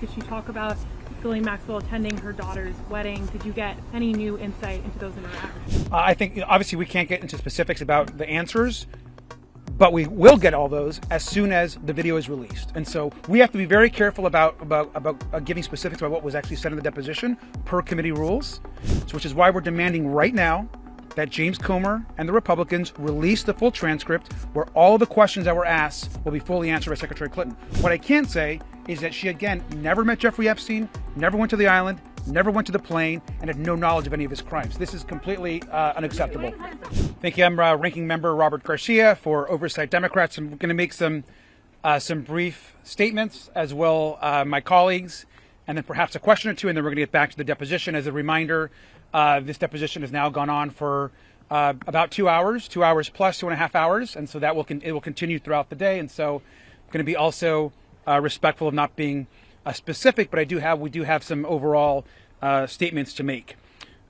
Did she talk about Ghislaine Maxwell attending her daughter's wedding? Did you get any new insight into those interactions? I think obviously we can't get into specifics about the answers, but we will get all those as soon as the video is released. And so we have to be very careful about giving specifics about what was actually said in the deposition per committee rules. So which is why we're demanding right now that James Comer and the Republicans release the full transcript where all the questions that were asked will be fully answered by Secretary Clinton. What I can say is that she, again, never met Jeffrey Epstein, never went to the island, never went to the plane, and had no knowledge of any of his crimes. This is completely unacceptable. Thank you. I'm Ranking Member Robert Garcia for Oversight Democrats. I'm going to make some brief statements, as well my colleagues, and then perhaps a question or two, and then we're going to get back to the deposition. As a reminder, this deposition has now gone on for about 2 hours, 2 hours plus 2.5 hours, and so that it will continue throughout the day. And so I'm going to be also respectful of not being specific, but we do have some overall statements to make.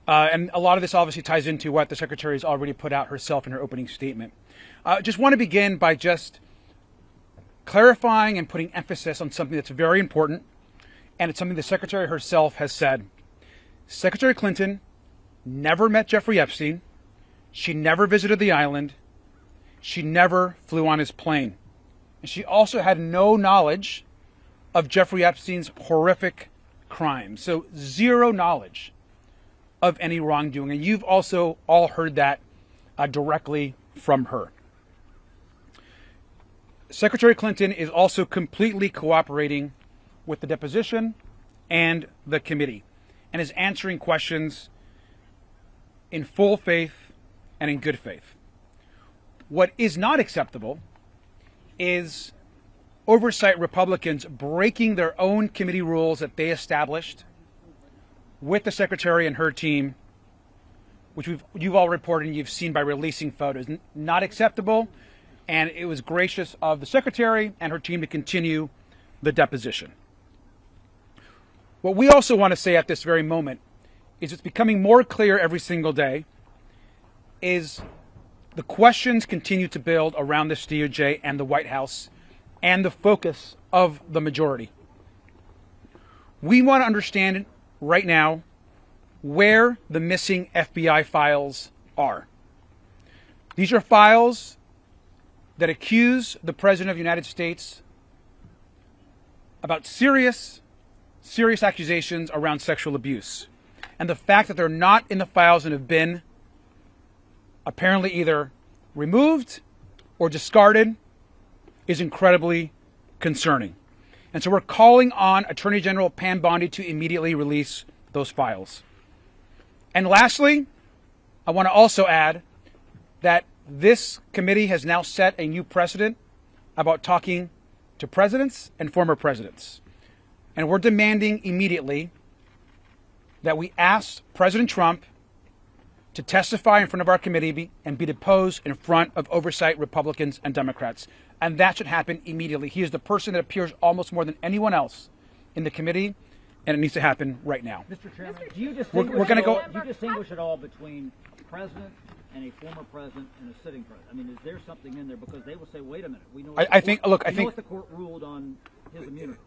And a lot of this obviously ties into what the Secretary has already put out herself in her opening statement. Just want to begin by just clarifying and putting emphasis on something that's very important, and it's something the Secretary herself has said. Secretary Clinton never met Jeffrey Epstein. She never visited the island. She never flew on his plane. And she also had no knowledge of Jeffrey Epstein's horrific crimes. So zero knowledge of any wrongdoing. And you've also all heard that directly from her. Secretary Clinton is also completely cooperating with the deposition and the committee, and is answering questions in full faith and in good faith. What is not acceptable is Oversight Republicans breaking their own committee rules that they established with the Secretary and her team, which you've all reported and you've seen by releasing photos. Not acceptable, and it was gracious of the Secretary and her team to continue the deposition. What we also want to say at this very moment is it's becoming more clear every single day is the questions continue to build around this DOJ and the White House and the focus of the majority. We want to understand right now where the missing FBI files are. These are files that accuse the President of the United States about serious accusations around sexual abuse. And the fact that they're not in the files and have been apparently either removed or discarded is incredibly concerning. And so we're calling on Attorney General Pam Bondi to immediately release those files. And lastly, I want to also add that this committee has now set a new precedent about talking to presidents and former presidents. And we're demanding immediately that we ask President Trump to testify in front of our committee and be deposed in front of Oversight Republicans and Democrats. And that should happen immediately. He is the person that appears almost more than anyone else in the committee, and it needs to happen right now. Mr. Chairman, do you distinguish at all between a president and a former president and a sitting president? I mean, is there something in there? Because they will say, wait a minute, we know what the court ruled on his immunity.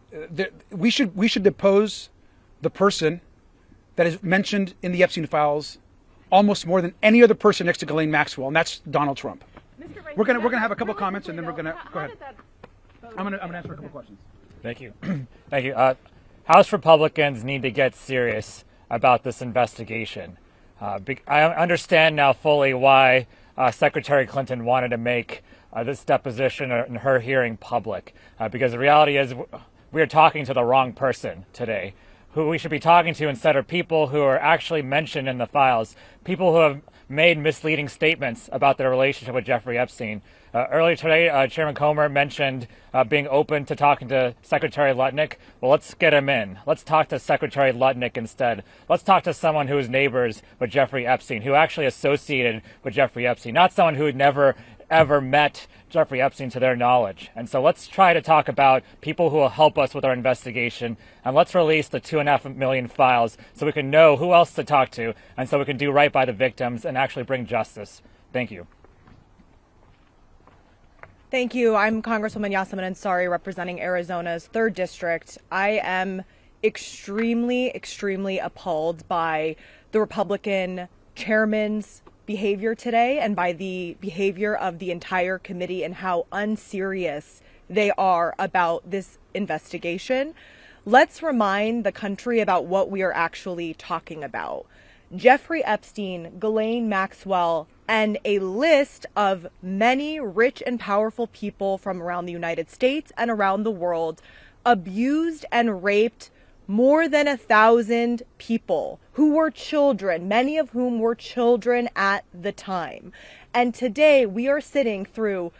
We should depose the person that is mentioned in the Epstein files almost more than any other person next to Ghislaine Maxwell, and that's Donald Trump. We're gonna have a couple comments, and then we're gonna go ahead. I'm gonna answer a couple questions. Thank you. Thank you. House Republicans need to get serious about this investigation. I understand now fully why Secretary Clinton wanted to make this deposition and her hearing public, because the reality is we are talking to the wrong person today. Who we should be talking to instead are people who are actually mentioned in the files, people who have made misleading statements about their relationship with Jeffrey Epstein. Earlier today, Chairman Comer mentioned being open to talking to Secretary Lutnick. Well, let's get him in. Let's talk to Secretary Lutnick instead. Let's talk to someone who is neighbors with Jeffrey Epstein, who actually associated with Jeffrey Epstein, not someone who had never ever met Jeffrey Epstein to their knowledge. And so let's try to talk about people who will help us with our investigation, and let's release the 2.5 million files so we can know who else to talk to, and so we can do right by the victims and actually bring justice. Thank you. Thank you. I'm Congresswoman Yasamin Ansari, representing Arizona's 3rd District. I am extremely appalled by the Republican chairman's behavior today and by the behavior of the entire committee and how unserious they are about this investigation. Let's remind the country about what we are actually talking about. Jeffrey Epstein, Ghislaine Maxwell, and a list of many rich and powerful people from around the United States and around the world abused and raped more than 1,000 people who were children, many of whom were children at the time. And today we are sitting through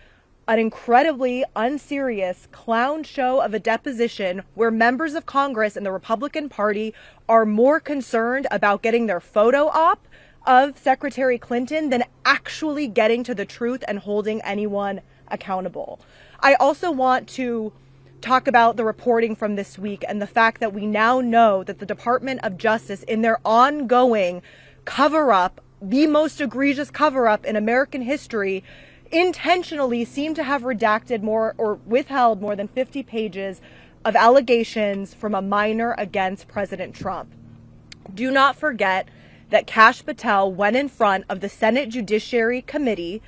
an incredibly unserious clown show of a deposition where members of Congress and the Republican Party are more concerned about getting their photo op of Secretary Clinton than actually getting to the truth and holding anyone accountable. I also want to talk about the reporting from this week and the fact that we now know that the Department of Justice, in their ongoing cover-up, the most egregious cover-up in American history, intentionally seem to have redacted more or withheld more than 50 pages of allegations from a minor against President Trump. Do not forget that Kash Patel went in front of the Senate Judiciary Committee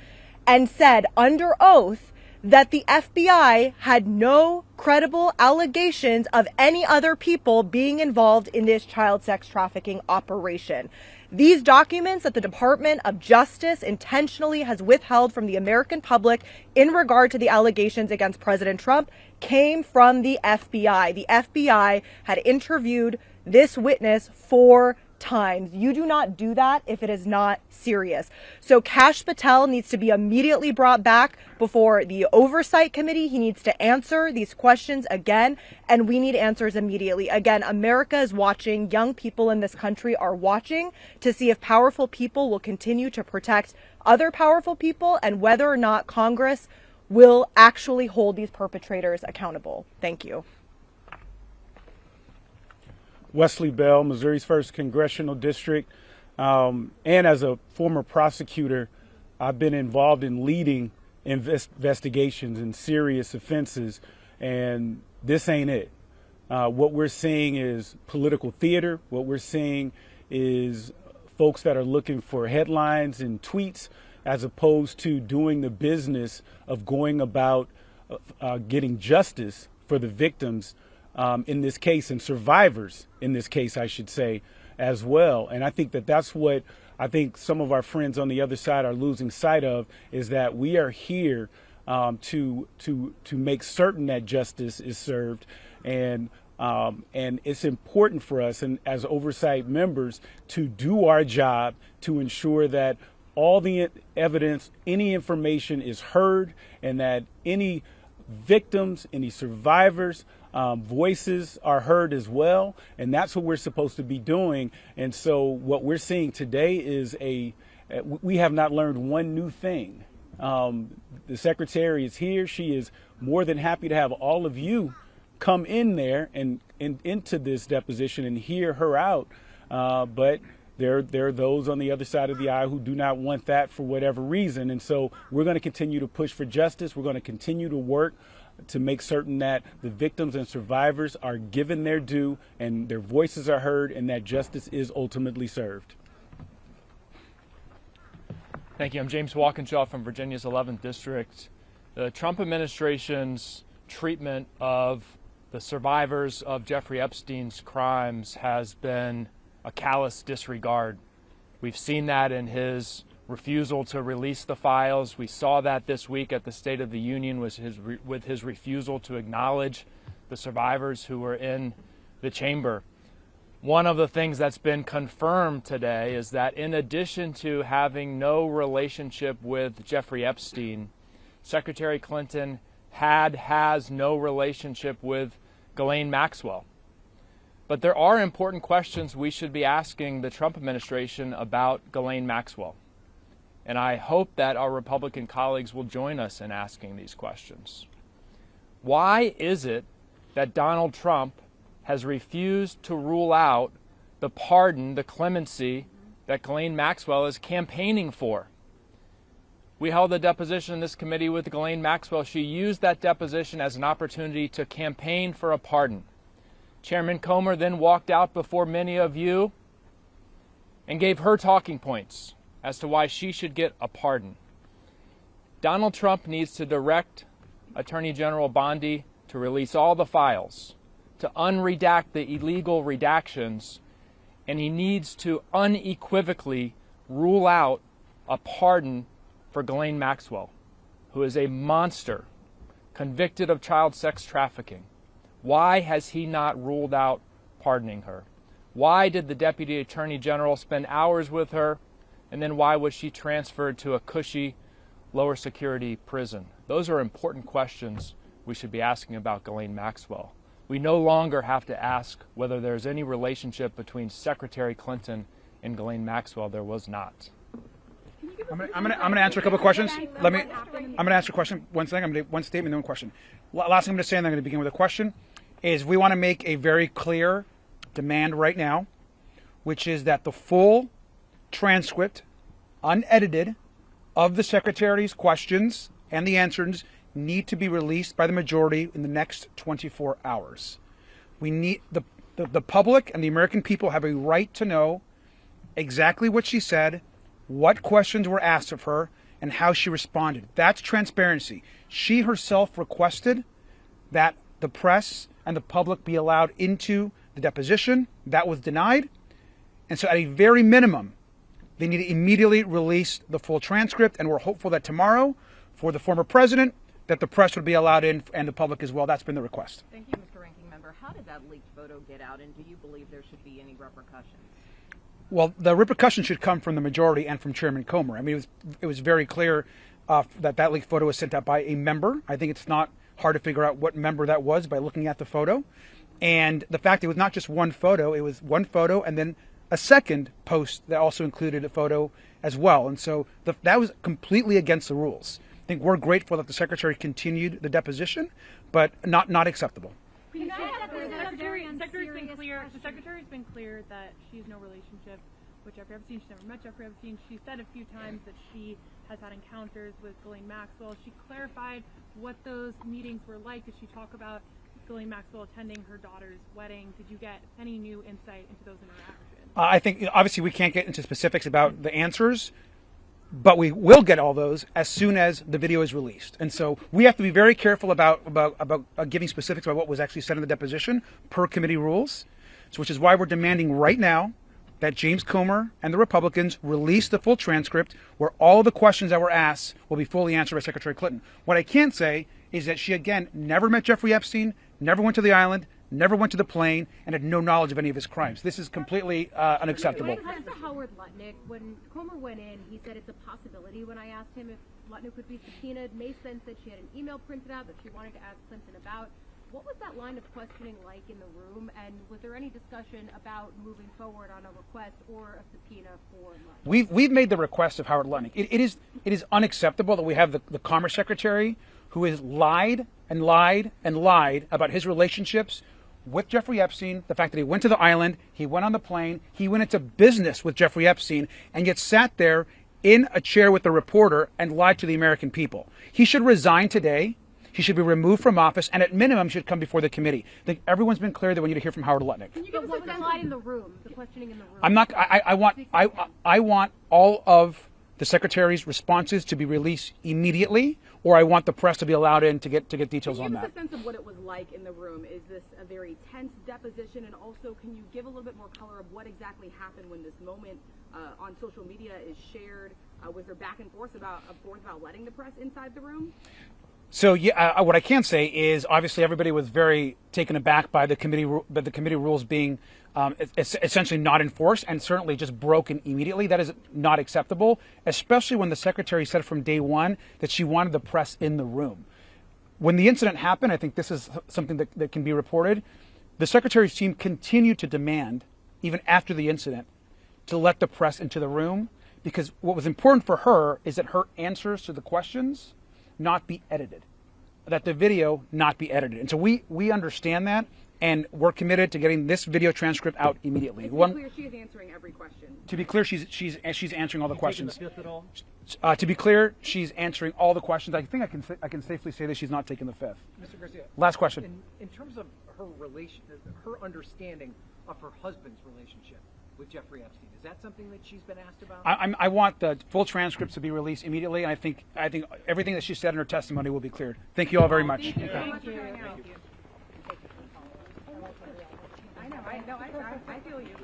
and said under oath that the FBI had no credible allegations of any other people being involved in this child sex trafficking operation. These documents that the Department of Justice intentionally has withheld from the American public in regard to the allegations against President Trump came from the FBI. The FBI had interviewed this witness 4 times. You do not do that if it is not serious. So Kash Patel needs to be immediately brought back before the Oversight Committee. He needs to answer these questions again, and we need answers immediately. Again, America is watching. Young people in this country are watching to see if powerful people will continue to protect other powerful people and whether or not Congress will actually hold these perpetrators accountable. Thank you. Wesley Bell, Missouri's 1st Congressional District. And as a former prosecutor, I've been involved in leading investigations in serious offenses, and this ain't it. What we're seeing is political theater. What we're seeing is folks that are looking for headlines and tweets as opposed to doing the business of going about getting justice for the victims in this case, and survivors in this case, I should say, as well. And I think that that's what I think some of our friends on the other side are losing sight of, is that we are here to make certain that justice is served. And it's important for us, and as oversight members, to do our job to ensure that all the evidence, any information is heard, and that any victims, any survivors, voices are heard as well. And that's what we're supposed to be doing. And so what we're seeing today is we have not learned one new thing. The secretary is here. She is more than happy to have all of you come in there and into this deposition and hear her out. But there are those on the other side of the aisle who do not want that for whatever reason. And so we're going to continue to push for justice. We're going to continue to work to make certain that the victims and survivors are given their due and their voices are heard and that justice is ultimately served. Thank you. I'm James Walkinshaw from Virginia's 11th District. The Trump administration's treatment of the survivors of Jeffrey Epstein's crimes has been a callous disregard. We've seen that in his refusal to release the files. We saw that this week at the State of the Union with his refusal to acknowledge the survivors who were in the chamber. One of the things that's been confirmed today is that in addition to having no relationship with Jeffrey Epstein, Secretary Clinton has no relationship with Ghislaine Maxwell. But there are important questions we should be asking the Trump administration about Ghislaine Maxwell. And I hope that our Republican colleagues will join us in asking these questions. Why is it that Donald Trump has refused to rule out the pardon, the clemency that Ghislaine Maxwell is campaigning for? we held a deposition in this committee with Ghislaine Maxwell. She used that deposition as an opportunity to campaign for a pardon. Chairman Comer then walked out before many of you and gave her talking points as to why she should get a pardon. Donald Trump needs to direct Attorney General Bondi to release all the files, to unredact the illegal redactions, and he needs to unequivocally rule out a pardon for Ghislaine Maxwell, who is a monster, convicted of child sex trafficking. Why has he not ruled out pardoning her? Why did the Deputy Attorney General spend hours with her, and then why was she transferred to a cushy, lower security prison? Those are important questions we should be asking about Ghislaine Maxwell. We no longer have to ask whether there's any relationship between Secretary Clinton and Ghislaine Maxwell. There was not. I'm going to answer a couple of questions. I'm going to answer a question. One thing. I'm going to one statement, then one question. Last thing I'm going to say, and I'm going to begin with a question, is we want to make a very clear demand right now, which is that the full transcript, unedited, of the Secretary's questions and the answers need to be released by the majority in the next 24 hours. We need the public and the American people have a right to know exactly what she said, what questions were asked of her, and how she responded. That's transparency. She herself requested that the press and the public be allowed into the deposition. That was denied. And so at a very minimum, they need to immediately release the full transcript, and we're hopeful that tomorrow, for the former president, that the press would be allowed in and the public as well. That's been the request. Thank you, Mr. Ranking Member. How did that leaked photo get out, and do you believe there should be any repercussions? Well, the repercussions should come from the majority and from Chairman Comer. I mean, it was very clear that leaked photo was sent out by a member. I think it's not hard to figure out what member that was by looking at the photo. And the fact it was not just one photo, it was one photo and then a second post that also included a photo as well. And so that was completely against the rules. I think we're grateful that the Secretary continued the deposition, but not acceptable. The Secretary's been clear that she has no relationship with Jeffrey Epstein. She's never met Jeffrey Epstein. She said a few times that she has had encounters with Ghislaine Maxwell. She clarified what those meetings were like. Did she talk about Ghislaine Maxwell attending her daughter's wedding? Did you get any new insight into those interactions? I think, obviously, we can't get into specifics about the answers, but we will get all those as soon as the video is released. And so we have to be very careful about giving specifics about what was actually said in the deposition per committee rules, so which is why we're demanding right now that James Comer and the Republicans release the full transcript where all the questions that were asked will be fully answered by Secretary Clinton. What I can say is that she, again, never met Jeffrey Epstein, never went to the island, never went to the plane, and had no knowledge of any of his crimes. This is completely unacceptable. When it comes to Howard Lutnick, when Comer went in, he said it's a possibility. When I asked him if Lutnick would be subpoenaed, Mason said she had an email printed out that she wanted to ask Clinton about. What was that line of questioning like in the room, and was there any discussion about moving forward on a request or a subpoena for Lutnick? We've made the request of Howard Lutnick. It is unacceptable that we have the Commerce Secretary who has lied and lied and lied about his relationships with Jeffrey Epstein, the fact that he went to the island, he went on the plane, he went into business with Jeffrey Epstein, and yet sat there in a chair with a reporter and lied to the American people. He should resign today. He should be removed from office, and at minimum should come before the committee. I think everyone's been clear that we need to hear from Howard Lutnick. Can you give us a line in the room, the questioning in the room? I'm not. I want all of the Secretary's responses to be released immediately, or I want the press to be allowed in to get details on that. Can you give us a sense of what it was like in the room? Is this a very tense deposition? And also, can you give a little bit more color of what exactly happened when this moment on social media is shared? Was there back and forth about letting the press inside the room? So yeah, what I can say is obviously everybody was very taken aback by the committee rules being essentially not enforced and certainly just broken immediately. That is not acceptable, especially when the Secretary said from day one that she wanted the press in the room. When the incident happened, I think this is something that can be reported. The Secretary's team continued to demand, even after the incident, to let the press into the room, because what was important for her is that her answers to the questions not be edited, that the video not be edited. And so we understand that, and we're committed to getting this video transcript out immediately. To be clear, she is answering every question. To be clear, she's answering all the questions. Taking the fifth at all? To be clear, she's answering all the questions. I think I can safely say that she's not taking the fifth. Mr. Garcia. Last question. In terms of her understanding of her husband's relationship with Jeffrey Epstein, is that something that she's been asked about? I want the full transcripts to be released immediately, and I think everything that she said in her testimony will be cleared. Thank you all very much. Thank you so much for coming out. I know, I feel you.